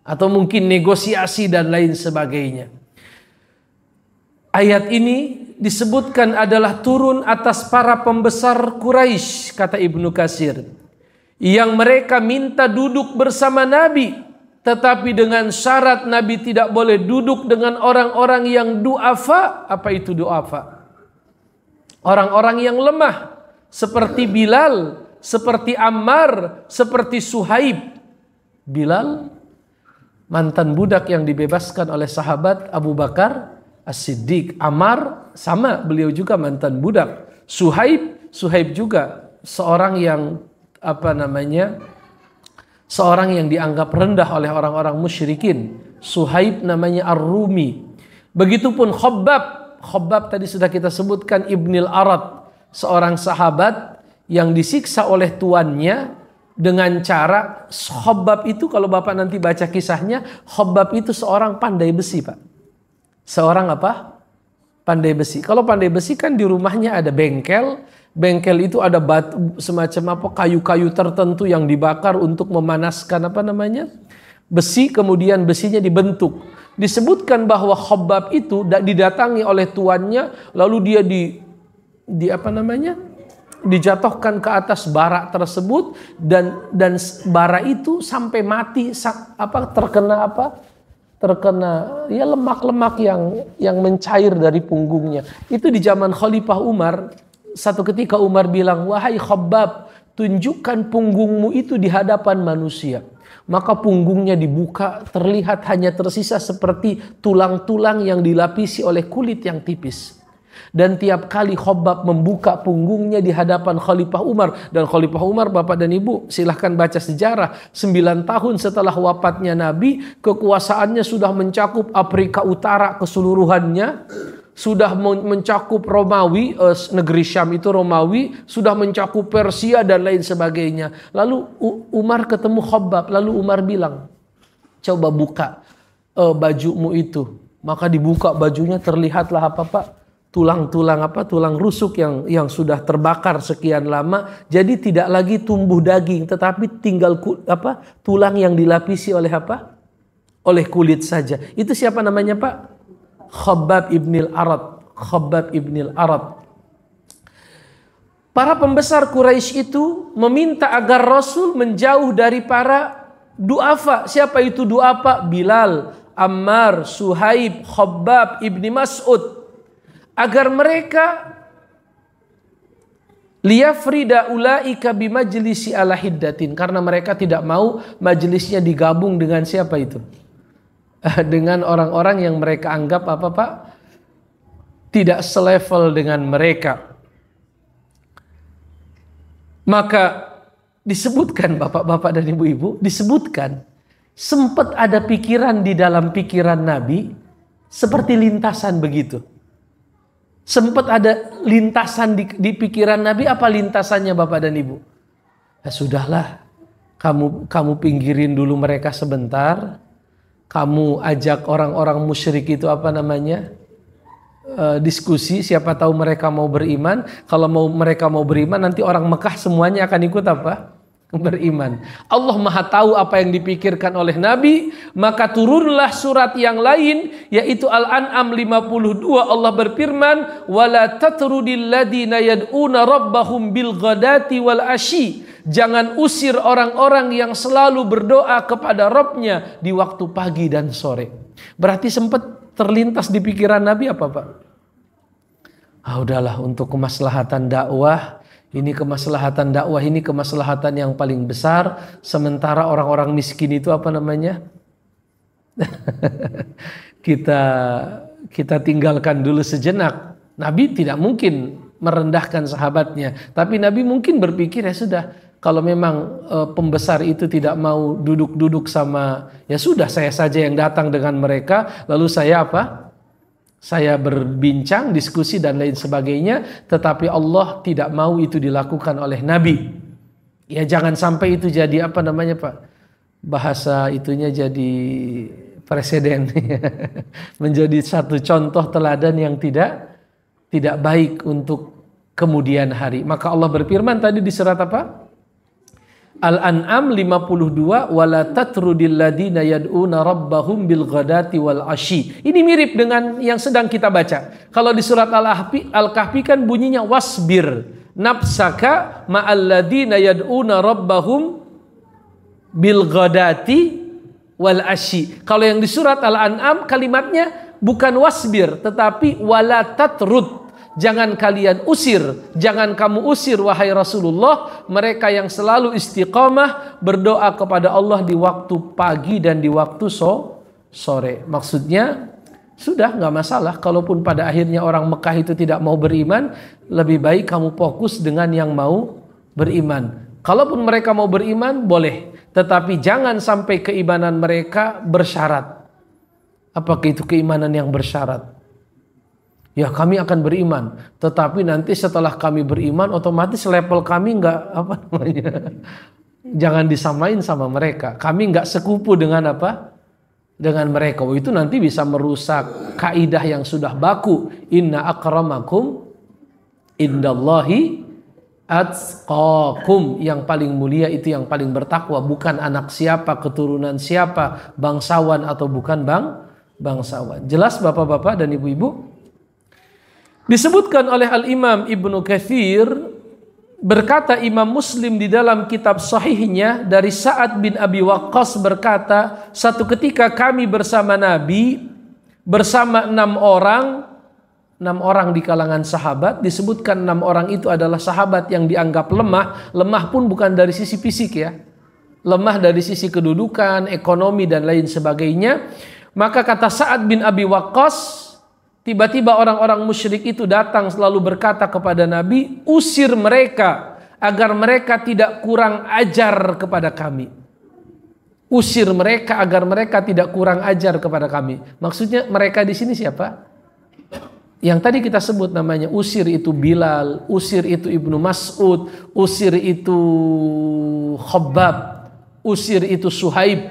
Speaker 1: atau mungkin negosiasi dan lain sebagainya. Ayat ini disebutkan adalah turun atas para pembesar Quraisy, kata Ibnu Katsir, yang mereka minta duduk bersama Nabi, tetapi dengan syarat Nabi tidak boleh duduk dengan orang-orang yang du'afa. Apa itu du'afa? Orang-orang yang lemah, seperti Bilal, seperti Ammar, seperti Suhaib. Bilal mantan budak yang dibebaskan oleh sahabat Abu Bakar As-Siddiq. Ammar sama, beliau juga mantan budak. Suhaib juga seorang yang apa namanya, seorang yang dianggap rendah oleh orang-orang musyrikin. Suhaib namanya Ar-Rumi. Begitupun Khabbab. Khabbab tadi sudah kita sebutkan Ibnil Arad, seorang sahabat yang disiksa oleh tuannya dengan cara, Khabbab itu kalau Bapak nanti baca kisahnya, Khabbab itu seorang pandai besi, Pak. Seorang apa? Pandai besi. Kalau pandai besi kan di rumahnya ada bengkel. Bengkel itu ada batu semacam apa, kayu-kayu tertentu yang dibakar untuk memanaskan apa namanya, besi, kemudian besinya dibentuk. Disebutkan bahwa Khabbab itu didatangi oleh tuannya, lalu dia di apa namanya, dijatuhkan ke atas bara tersebut, dan bara itu sampai mati, terkena ya lemak-lemak yang mencair dari punggungnya. Itu di zaman Khalifah Umar. Satu ketika Umar bilang, wahai Khabbab, tunjukkan punggungmu itu di hadapan manusia. Maka punggungnya dibuka, terlihat hanya tersisa seperti tulang-tulang yang dilapisi oleh kulit yang tipis. Dan tiap kali Khabbab membuka punggungnya di hadapan Khalifah Umar, dan Khalifah Umar, Bapak dan Ibu silahkan baca sejarah, 9 tahun setelah wafatnya Nabi, kekuasaannya sudah mencakup Afrika Utara keseluruhannya, sudah mencakup Romawi, negeri Syam itu Romawi, sudah mencakup Persia dan lain sebagainya. Lalu Umar ketemu Khabbab, lalu Umar bilang, coba buka bajumu itu. Maka dibuka bajunya, terlihatlah apa Pak? Tulang rusuk yang sudah terbakar sekian lama. Jadi tidak lagi tumbuh daging, tetapi tinggal tulang yang dilapisi oleh apa? Oleh kulit saja. Itu siapa namanya Pak? Khabbab ibnil Arad. Khabbab ibnil Arad. Para pembesar Quraisy itu meminta agar Rasul menjauh dari para du'afa. Siapa itu du'afa? Bilal, Ammar, Suhaib, Khabbab ibni Mas'ud. Agar mereka liyafrida ulaika bimajlisi ala hiddatin, karena mereka tidak mau majelisnya digabung dengan siapa itu? Dengan orang-orang yang mereka anggap apa Pak? Tidak selevel dengan mereka. Maka disebutkan Bapak-bapak dan Ibu-ibu, disebutkan sempat ada pikiran di dalam pikiran Nabi seperti lintasan begitu. Sempat ada lintasan di pikiran Nabi. Apa lintasannya Bapak dan Ibu? Ya sudahlah, kamu pinggirin dulu mereka sebentar. Kamu ajak orang-orang musyrik itu apa namanya, diskusi, siapa tahu mereka mau beriman. Kalau mereka mau beriman, nanti orang Mekah semuanya akan ikut apa? Beriman. Allah Maha tahu apa yang dipikirkan oleh Nabi. Maka turunlah surat yang lain, yaitu Al-An'am 52. Allah berfirman, wala tatrudil ladina yad'una rabbahum bil ghadati wal ashi. Jangan usir orang-orang yang selalu berdoa kepada Rabbnya di waktu pagi dan sore. Berarti sempat terlintas di pikiran Nabi apa Pak? Udahlah, untuk kemaslahatan dakwah, ini kemaslahatan yang paling besar. Sementara orang-orang miskin itu apa namanya? kita tinggalkan dulu sejenak. Nabi tidak mungkin merendahkan sahabatnya, tapi Nabi mungkin berpikir, ya sudah, kalau memang pembesar itu tidak mau duduk-duduk sama, ya sudah, saya saja yang datang dengan mereka, lalu saya apa? Saya berbincang, diskusi dan lain sebagainya. Tetapi Allah tidak mau itu dilakukan oleh Nabi. Ya jangan sampai itu jadi apa namanya Pak? Bahasa itunya jadi presiden. Menjadi satu contoh teladan yang tidak baik untuk kemudian hari. Maka Allah berfirman tadi di surat apa? Al-An'am 52, wala tatrudil ladina yad'una rabbahum bil ghadati wal ashi. Ini mirip dengan yang sedang kita baca. Kalau di surat Al-Kahfi kan bunyinya wasbir nafsaka ma'al ladina yad'una rabbahum bil ghadati wal ashi. Kalau yang di surat Al-An'am kalimatnya bukan wasbir, tetapi wala tatrud. Jangan kalian usir, jangan kamu usir wahai Rasulullah mereka yang selalu istiqamah berdoa kepada Allah di waktu pagi dan di waktu sore. Maksudnya sudah nggak masalah, kalaupun pada akhirnya orang Mekah itu tidak mau beriman, lebih baik kamu fokus dengan yang mau beriman. Kalaupun mereka mau beriman, boleh. Tetapi jangan sampai keimanan mereka bersyarat. Apakah itu keimanan yang bersyarat? Ya, kami akan beriman, tetapi nanti setelah kami beriman, otomatis level kami nggak apa namanya, jangan disamain sama mereka. Kami nggak sekupu dengan apa? Dengan mereka. Oh, itu nanti bisa merusak kaidah yang sudah baku. Inna akramakum indallahi atqakum, yang paling mulia itu yang paling bertakwa, bukan anak siapa, keturunan siapa, bangsawan atau bukan bangsawan. Jelas Bapak-bapak dan Ibu-ibu? Disebutkan oleh Al-Imam Ibnu Katsir, berkata Imam Muslim di dalam kitab sahihnya dari Sa'ad bin Abi Waqqas berkata, satu ketika kami bersama Nabi, bersama 6 orang di kalangan sahabat. Disebutkan 6 orang itu adalah sahabat yang dianggap lemah. Lemah pun bukan dari sisi fisik ya, lemah dari sisi kedudukan, ekonomi dan lain sebagainya. Maka kata Sa'ad bin Abi Waqqas, tiba-tiba orang-orang musyrik itu datang selalu berkata kepada Nabi, usir mereka agar mereka tidak kurang ajar kepada kami. Usir mereka agar mereka tidak kurang ajar kepada kami. Maksudnya mereka di sini siapa? Yang tadi kita sebut namanya, usir itu Bilal, usir itu Ibnu Mas'ud, usir itu Khabbab, usir itu Suhaib.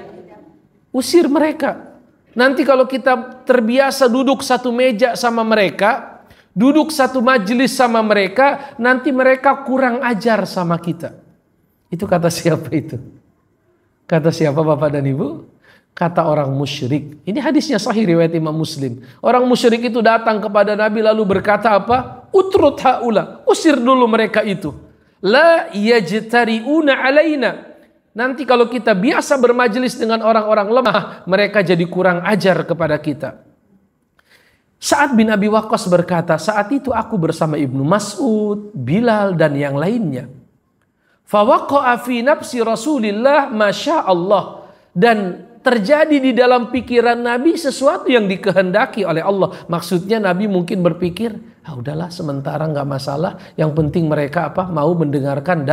Speaker 1: Usir mereka. Nanti kalau kita terbiasa duduk satu meja sama mereka, duduk satu majelis sama mereka, nanti mereka kurang ajar sama kita. Itu kata siapa itu? Kata siapa Bapak dan Ibu? Kata orang musyrik. Ini hadisnya sahih riwayat Imam Muslim. Orang musyrik itu datang kepada Nabi lalu berkata apa? Utrut haula, usir dulu mereka itu. La yajtari'una alaina. Nanti kalau kita biasa bermajelis dengan orang-orang lemah, mereka jadi kurang ajar kepada kita. Sa'ad bin Abi Waqqas berkata, saat itu aku bersama Ibnu Mas'ud, Bilal dan yang lainnya. Fa waqa'a fi nafsi Rasulillah masya Allah, dan terjadi di dalam pikiran Nabi sesuatu yang dikehendaki oleh Allah. Maksudnya Nabi mungkin berpikir, udahlah sementara nggak masalah, yang penting mereka apa? Mau mendengarkan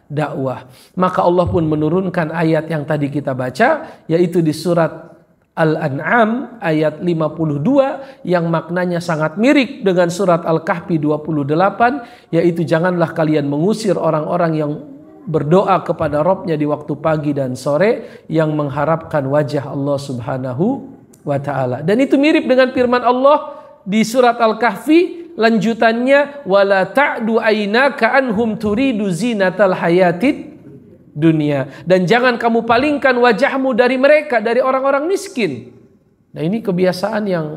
Speaker 1: dakwah. Maka Allah pun menurunkan ayat yang tadi kita baca, yaitu di surat Al-An'am ayat 52, yang maknanya sangat mirip dengan surat Al-Kahfi 28, yaitu janganlah kalian mengusir orang-orang yang berdoa kepada Rabbnya di waktu pagi dan sore, yang mengharapkan wajah Allah Subhanahu wa ta'ala. Dan itu mirip dengan firman Allah di surat Al-Kahfi lanjutannya, wala ta'du aynaka anhum turidu zinatal hayatid dunia, dan jangan kamu palingkan wajahmu dari mereka, dari orang-orang miskin. Nah, ini kebiasaan yang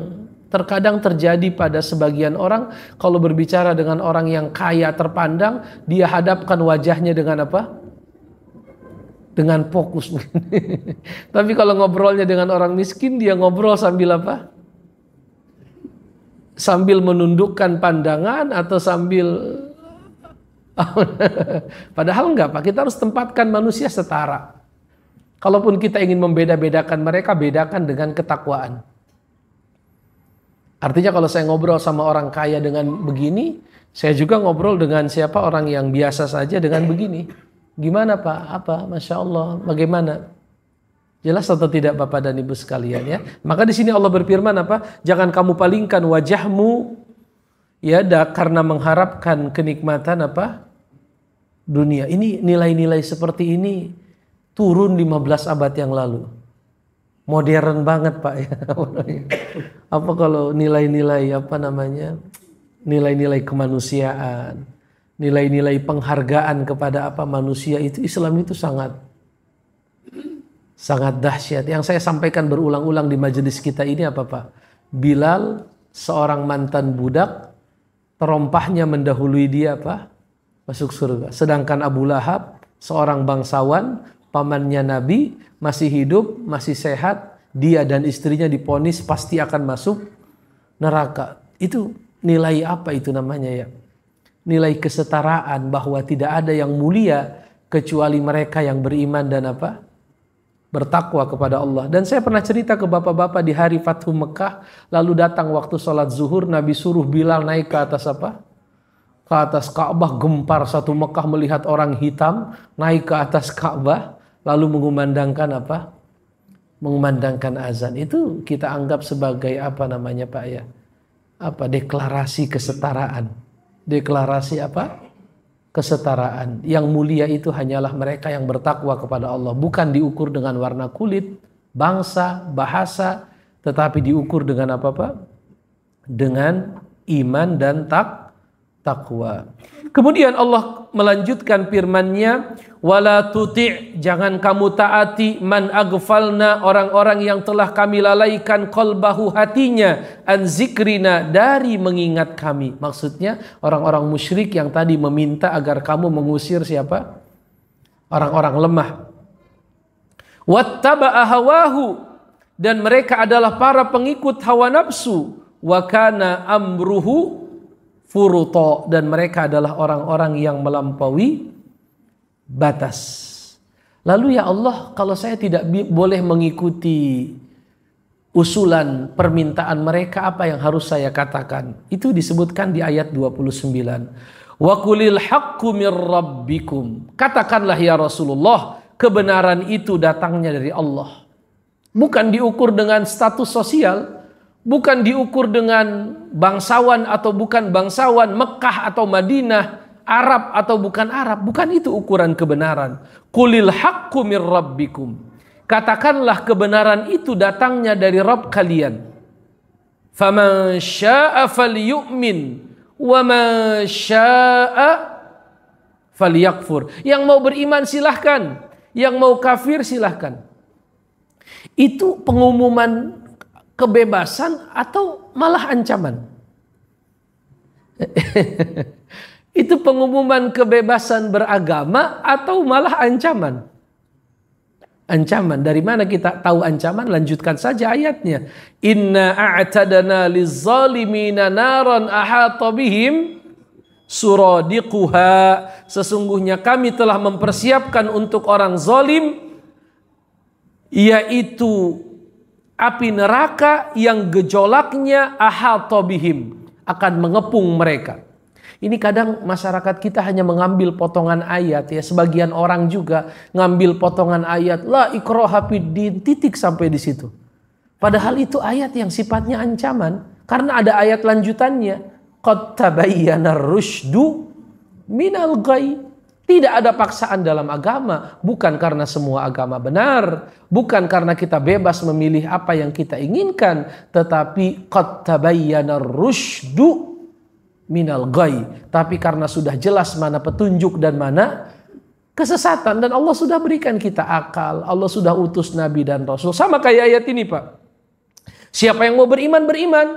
Speaker 1: terkadang terjadi pada sebagian orang. Kalau berbicara dengan orang yang kaya terpandang, dia hadapkan wajahnya dengan apa? Dengan fokus. Tapi kalau ngobrolnya dengan orang miskin, dia ngobrol sambil apa? Sambil menundukkan pandangan atau sambil padahal enggak Pak, kita harus tempatkan manusia setara. Kalaupun kita ingin membeda-bedakan mereka, bedakan dengan ketakwaan. Artinya kalau saya ngobrol sama orang kaya dengan begini, saya juga ngobrol dengan siapa orang yang biasa saja dengan begini. Gimana Pak? Apa? Masya Allah. Bagaimana? Jelas atau tidak Bapak dan Ibu sekalian ya? Maka di sini Allah berfirman apa? Jangan kamu palingkan wajahmu ya karena mengharapkan kenikmatan apa? Dunia. Ini nilai-nilai seperti ini turun 15 abad yang lalu. Modern banget Pak ya. Apa kalau nilai-nilai apa namanya? Nilai-nilai kemanusiaan, nilai-nilai penghargaan kepada apa manusia, itu Islam itu sangat dahsyat. Yang saya sampaikan berulang-ulang di majelis kita ini apa Pak? Bilal seorang mantan budak, terompahnya mendahului dia apa? Masuk surga. Sedangkan Abu Lahab seorang bangsawan, pamannya Nabi, masih hidup, masih sehat, dia dan istrinya divonis pasti akan masuk neraka. Itu nilai apa itu namanya ya? Nilai kesetaraan, bahwa tidak ada yang mulia kecuali mereka yang beriman dan apa? Bertakwa kepada Allah. Dan saya pernah cerita ke bapak-bapak di hari Fathu Mekah, lalu datang waktu sholat zuhur, Nabi suruh Bilal naik ke atas apa? ke atas Ka'bah, gempar satu Mekah melihat orang hitam naik ke atas Ka'bah lalu mengumandangkan apa? Mengumandangkan azan. Itu kita anggap sebagai apa namanya Pak ya? Apa? Deklarasi kesetaraan. Deklarasi apa? Kesetaraan. Yang mulia itu hanyalah mereka yang bertakwa kepada Allah, bukan diukur dengan warna kulit, bangsa, bahasa, tetapi diukur dengan apa Pak? Dengan iman dan takwa. Kemudian Allah melanjutkan firman-Nya, wala tuti', jangan kamu taati man aghfalna, orang-orang yang telah kami lalaikan qalbahu, hatinya, an zikrina, dari mengingat kami. Maksudnya orang-orang musyrik yang tadi meminta agar kamu mengusir siapa? Orang-orang lemah. Wattaba'a hawahu, dan mereka adalah para pengikut hawa nafsu. Wa kana amruhu furuto, dan mereka adalah orang-orang yang melampaui batas. Lalu ya Allah, kalau saya tidak boleh mengikuti usulan permintaan mereka, apa yang harus saya katakan? Itu disebutkan di ayat 29. Wa qulil haqqu mir rabbikum, katakanlah ya Rasulullah, kebenaran itu datangnya dari Allah. Bukan diukur dengan status sosial, bukan diukur dengan bangsawan atau bukan bangsawan, Mekah atau Madinah, Arab atau bukan Arab. Bukan itu ukuran kebenaran. Qulil haqqu mir rabbikum, katakanlah kebenaran itu datangnya dari Rabb kalian. Faman syaa'a falyu'min wa man syaa'a falyakfur. Yang mau beriman silahkan, yang mau kafir silahkan. Itu pengumuman kebebasan atau malah ancaman? Itu pengumuman kebebasan beragama atau malah ancaman? Ancaman. Dari mana kita tahu ancaman? Lanjutkan saja ayatnya. Inna a'tadana lizzalimina naran ahata bihim suradiquha. Sesungguhnya kami telah mempersiapkan untuk orang zalim, yaitu api neraka yang gejolaknya ahata bihim, akan mengepung mereka. Ini kadang masyarakat kita hanya mengambil potongan ayat ya. Sebagian orang juga ngambil potongan ayat la ikraha fiddin, titik sampai di situ. Padahal itu ayat yang sifatnya ancaman, karena ada ayat lanjutannya, qad tabayyana ar-rusydu minal ghayy. Tidak ada paksaan dalam agama, bukan karena semua agama benar, bukan karena kita bebas memilih apa yang kita inginkan, tetapi qad tabayyana ar-rusydu minal ghayy, tapi karena sudah jelas mana petunjuk dan mana kesesatan, dan Allah sudah berikan kita akal, Allah sudah utus nabi dan rasul. Sama kayak ayat ini Pak. Siapa yang mau beriman, beriman.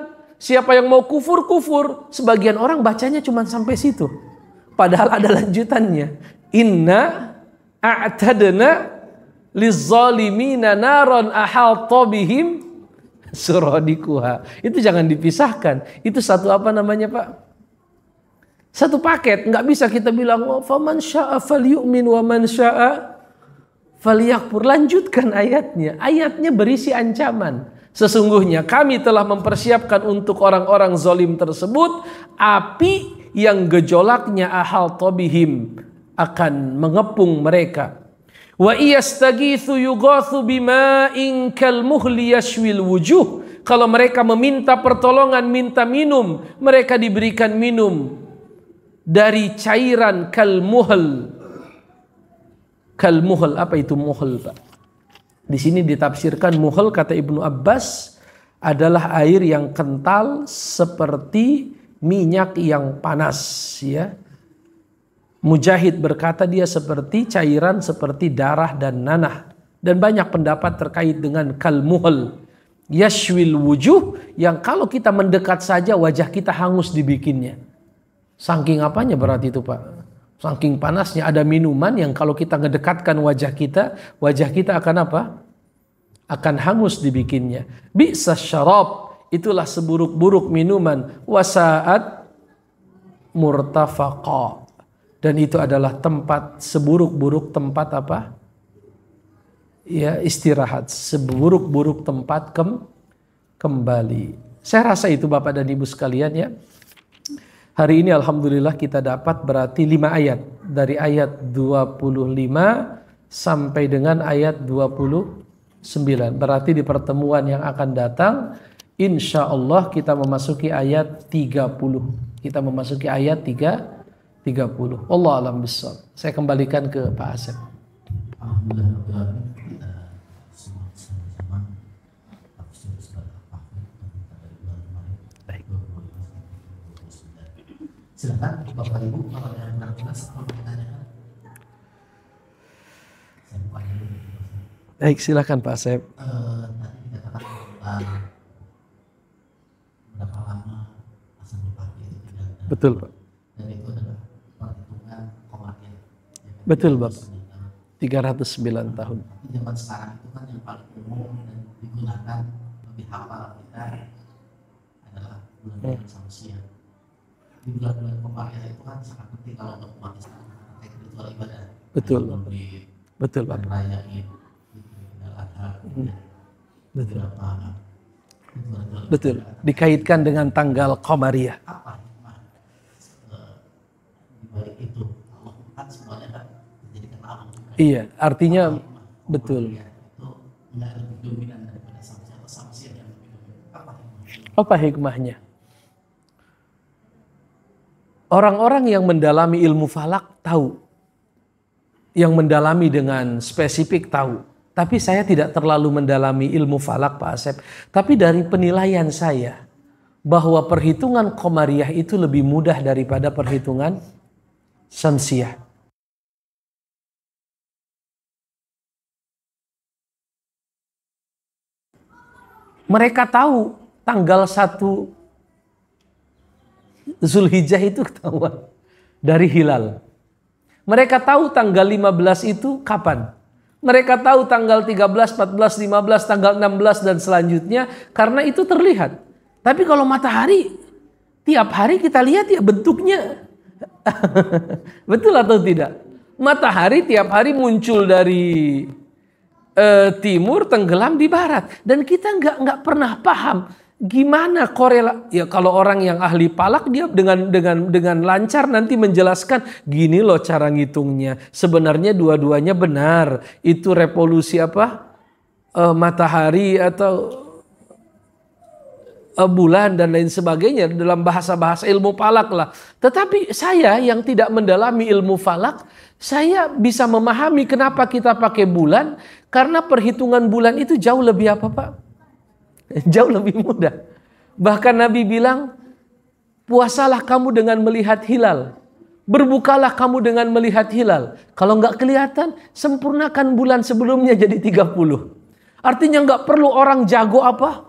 Speaker 1: Siapa yang mau kufur, kufur. Sebagian orang bacanya cuma sampai situ. Padahal ada lanjutannya. Inna a'tadna lizzalimina naron ahata bihim suradiquha. Itu jangan dipisahkan. Itu satu apa namanya Pak? Satu paket. Nggak bisa kita bilang oh, faman sya'a falyu'min wa man sya'a falyakfur. Lanjutkan ayatnya. Ayatnya berisi ancaman. Sesungguhnya kami telah mempersiapkan untuk orang-orang zalim tersebut api yang gejolaknya ahata bihim, akan mengepung mereka. Wa iyastagitsu yughatsu bima'in kalmuhli yashwil wujuh. Kalau mereka meminta pertolongan, minta minum, mereka diberikan minum dari cairan kalmuhl. Kalmuhl, apa itu muhl Pak? Di sini ditafsirkan muhl, kata Ibnu Abbas, adalah air yang kental seperti minyak yang panas ya. Mujahid berkata dia seperti cairan seperti darah dan nanah. Dan banyak pendapat terkait dengan kalmuhl yashwil wujuh, yang kalau kita mendekat saja wajah kita hangus dibikinnya. Saking apanya berarti itu Pak? Saking panasnya. Ada minuman yang kalau kita ngedekatkan wajah kita akan apa? Akan hangus dibikinnya. Bi'sa syarab, itulah seburuk-buruk minuman. Wasaat murtafaqa, dan itu adalah tempat seburuk-buruk tempat apa? Ya, istirahat. Seburuk-buruk tempat kembali. Saya rasa itu Bapak dan Ibu sekalian ya. Hari ini alhamdulillah kita dapat berarti 5 ayat. Dari ayat 25 sampai dengan ayat 29. Berarti di pertemuan yang akan datang, insya Allah kita memasuki ayat 30. Kita memasuki ayat 30. Allah alam bissawab. Saya kembalikan ke Pak Asep.
Speaker 2: Silakan Bapak Ibu kalau ada yang jelas atau bertanya.
Speaker 1: Baik, silakan Pak Asep.
Speaker 2: Tadi dikatakan berapa lama asal dipakai itu tidak ada.
Speaker 1: Betul Pak.
Speaker 2: Dan itu adalah perhitungan komariah.
Speaker 1: Betul Bapak. 309 tahun.
Speaker 2: Di zaman sekarang itu kan yang paling umum dan digunakan lebih hafal kita adalah bulan Syamsiah. Di bulan-bulan komariah itu kan sangat penting kalau untuk umat Islam terkait ritual ibadah.
Speaker 1: Betul. Betul Pak.
Speaker 2: Merayain Idul Adha.
Speaker 1: Betul.
Speaker 2: Ritual-ritual
Speaker 1: Betul. Dikaitkan dengan tanggal Qamariyah.
Speaker 2: apa hikmah di balik itu? Allah kan semuanya kan menjadikan alam.
Speaker 1: Iya, artinya betul.
Speaker 2: Itu nggak lebih dominan daripada Syamsiah atau Syamsiah yang lebih dominan. Apa hikmahnya?
Speaker 1: Apa hikmahnya? Orang-orang yang mendalami ilmu falak tahu. Yang mendalami dengan spesifik tahu. Tapi saya tidak terlalu mendalami ilmu falak Pak Asep. Tapi dari penilaian saya, bahwa perhitungan Qamariyah itu lebih mudah daripada perhitungan Syamsiah. Mereka tahu tanggal 1 Zulhijjah itu ketahuan dari hilal. Mereka tahu tanggal 15 itu kapan. Mereka tahu tanggal 13, 14, 15, tanggal 16 dan selanjutnya karena itu terlihat. Tapi kalau matahari tiap hari kita lihat ya bentuknya. Betul atau tidak? Matahari tiap hari muncul dari timur tenggelam di barat dan kita nggak pernah paham gimana ya kalau orang yang ahli falak dia dengan lancar nanti menjelaskan gini loh cara ngitungnya. Sebenarnya dua-duanya benar. Itu revolusi matahari atau bulan dan lain sebagainya dalam bahasa-bahasa ilmu falak lah. Tetapi saya yang tidak mendalami ilmu falak, saya bisa memahami kenapa kita pakai bulan karena perhitungan bulan itu jauh lebih apa Pak? Jauh lebih mudah. Bahkan Nabi bilang, puasalah kamu dengan melihat hilal. Berbukalah kamu dengan melihat hilal. Kalau nggak kelihatan, sempurnakan bulan sebelumnya jadi 30. Artinya nggak perlu orang jago apa?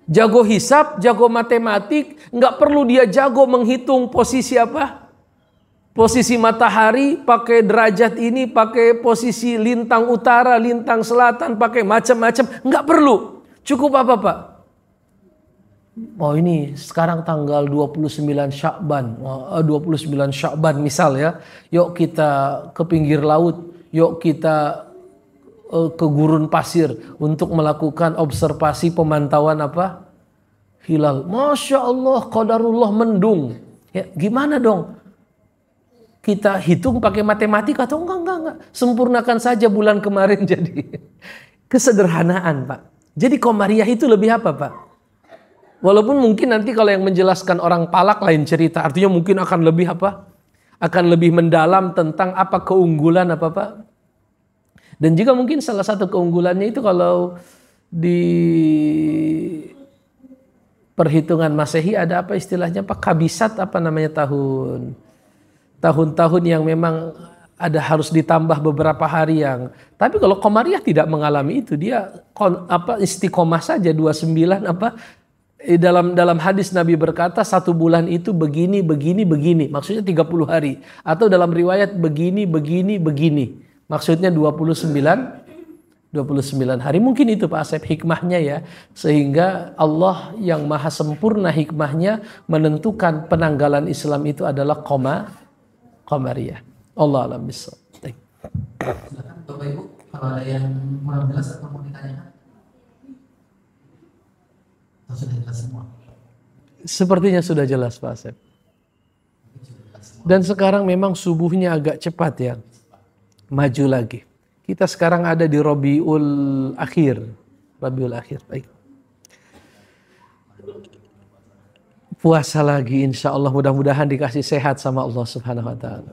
Speaker 1: Jago hisab, jago matematik. Nggak perlu dia jago menghitung posisi apa? Posisi matahari, pakai derajat ini, pakai posisi lintang utara, lintang selatan, pakai macam-macam. Nggak perlu. Cukup apa Pak? Oh ini sekarang tanggal 29 Sya'ban. 29 Sya'ban misal ya. Yuk kita ke pinggir laut. Yuk kita ke gurun pasir untuk melakukan observasi pemantauan apa? Hilal. Masya Allah, qadarullah mendung. Ya, gimana dong? Kita hitung pakai matematika atau enggak. Sempurnakan saja bulan kemarin jadi. Kesederhanaan Pak. Jadi Qamariyah itu lebih apa Pak? Walaupun mungkin nanti kalau yang menjelaskan orang falak lain cerita. Artinya mungkin akan lebih apa? Akan lebih mendalam tentang apa keunggulan apa Pak? Dan juga mungkin salah satu keunggulannya itu kalau di perhitungan Masehi ada apa istilahnya Pak? Kabisat apa namanya tahun-tahun yang memang ada harus ditambah beberapa hari yang. Tapi kalau Qamariyah tidak mengalami itu, dia istiqomah saja 29 dalam hadis Nabi berkata 1 bulan itu begini. Maksudnya 30 hari. Atau dalam riwayat begini. Maksudnya 29 hari. Mungkin itu Pak Asep hikmahnya ya. Sehingga Allah yang maha sempurna hikmahnya menentukan penanggalan Islam itu adalah Qamariyah. Allah alam bissawab.
Speaker 2: Silakan Bapak Ibu kalau ada yang kurang jelas atau mau ditanyakan. Atau sudah jelas semua?
Speaker 1: Sepertinya sudah jelas Pak Asep. Dan sekarang memang subuhnya agak cepat ya. Maju lagi. Kita sekarang ada di Rabiul Akhir. Rabiul Akhir, baik. Puasa lagi insya Allah, mudah-mudahan dikasih sehat sama Allah Subhanahu Wa Ta'ala.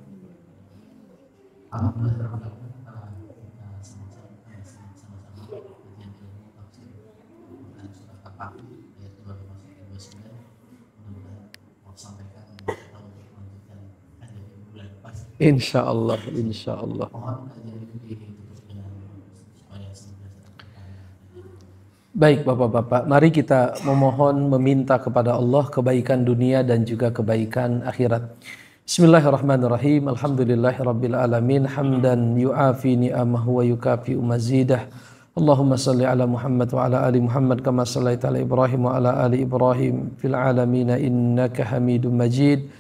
Speaker 1: Insya Allah, insya Allah. Baik Bapak-Bapak, mari kita memohon meminta kepada Allah kebaikan dunia dan juga kebaikan akhirat. Bismillahirrahmanirrahim. Alhamdulillahirabbil alamin hamdan yu'afi ni'amahu wa yukafi mazidah. Allahumma salli ala Muhammad wa ala ali Muhammad kama sallaita ala Ibrahim wa ala ali Ibrahim fil alamin innaka Hamidum Majid.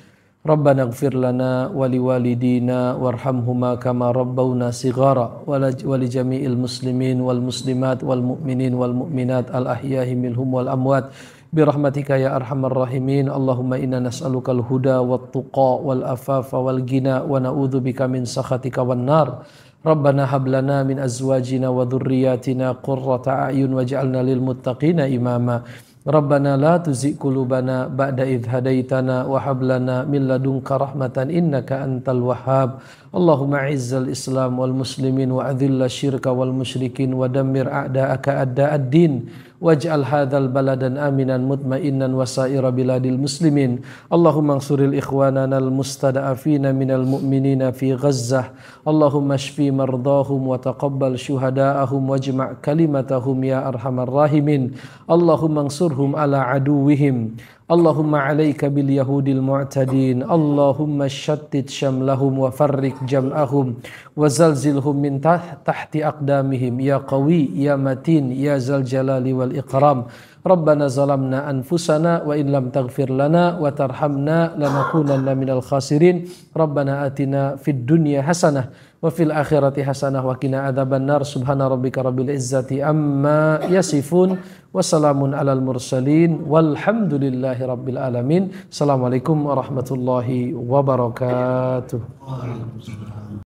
Speaker 1: Rabbana ighfir lana wa liwalidina warhamhuma kama rabbawna shighara wa li jami'il muslimin wal muslimat wal mu'minin wal mu'minat al ahya'i minhum wal amwat birahmatika ya arhamar rahimin. Allahumma inna nas'alukal huda wat tuqa wal afafa wal ghina wa na'udzubika min sakhatika wan nar. Rabbana hab lana min azwajina wa dhurriyyatina qurrata a'yun waj'alna lil muttaqina imama. Rabbana la tuzigh qulubana ba'da idh hadaitana wa hab lana min ladunka rahmatan innaka antal wahhab. Allahumma izzal islam wal muslimin wa adhilla syirka wal musyrikin wa dammir a'da'aka a'da'ad din waj'al hadzal baladan aminan mutma'innan wa sa'ira biladil muslimin. Allahumma ansuril ikhwanana al mustada'afina minal mu'minina fi Ghazzah. Allahumma shfi mardahum wa taqabbal syuhada'ahum wajma' kalimatahum ya arhamar rahimin. Allahumma ansurhum ala aduwwihim. Allahumma alayka bil yahudil mu'tadin. Allahumma shattit syamlahum wa farrik jam'ahum wa zalzilhum min tahti aqdamihim ya qawi ya matin ya zal jalali wal ikram. Rabbana zalamna anfusana wa in lam taghfir lana wa tarhamna lanakunanna minal khasirin. Rabbana atina fid dunya hasanah wa fil akhirati hasanah wa qina adzabannar. Subhana rabbika rabbil izzati amma yasifun wa salamun alal mursalin walhamdulillahi rabbil alamin. Assalamualaikum warahmatullahi wabarakatuh.